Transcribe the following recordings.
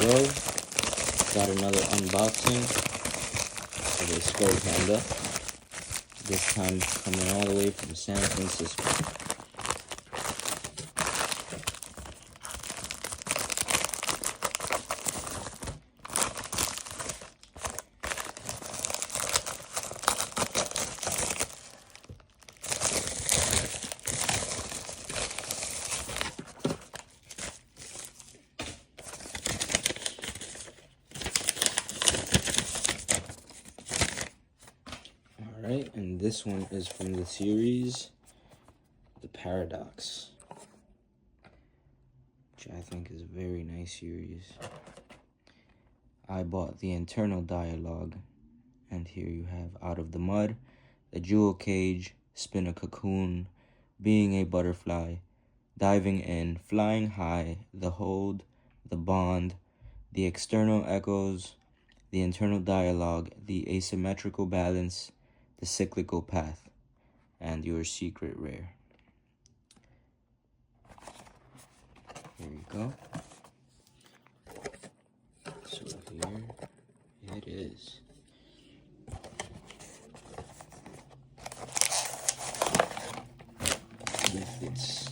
go. Got another unboxing of a Skullpanda. This time coming all the way from San Francisco. Alright, and this one is from the series The Paradox, which I think is a very nice series. I bought the internal dialogue, and here you have Out of the Mud, The Jewel Cage, Spin a Cocoon, Being a Butterfly, Diving In, Flying High, The Hold, The Bond, The External Echoes, The Internal Dialogue, The Asymmetrical Balance, The Cyclical Path, and Your Secret Rare. Here you go. So here it is. With its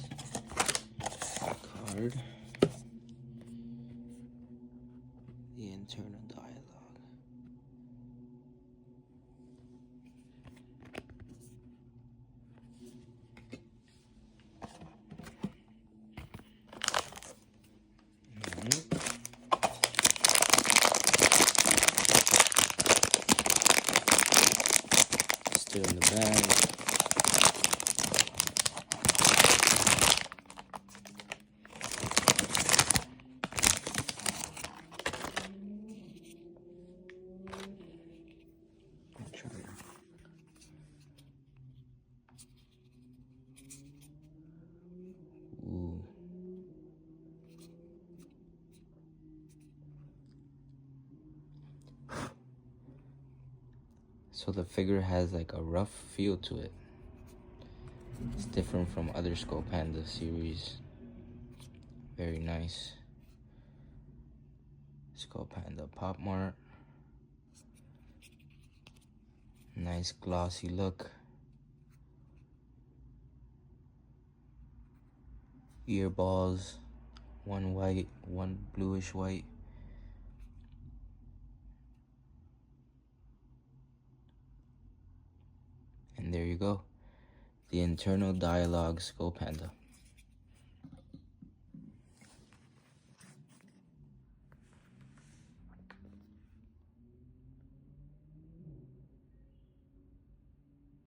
card, the internal dialogue. Still in the bag. Ooh. So the figure has like a rough feel to it. It's different from other Skullpanda series. Very nice. Skullpanda Pop Mart. Nice glossy look. Ear balls. One white, one bluish white. And there you go. The internal dialogue Skullpanda.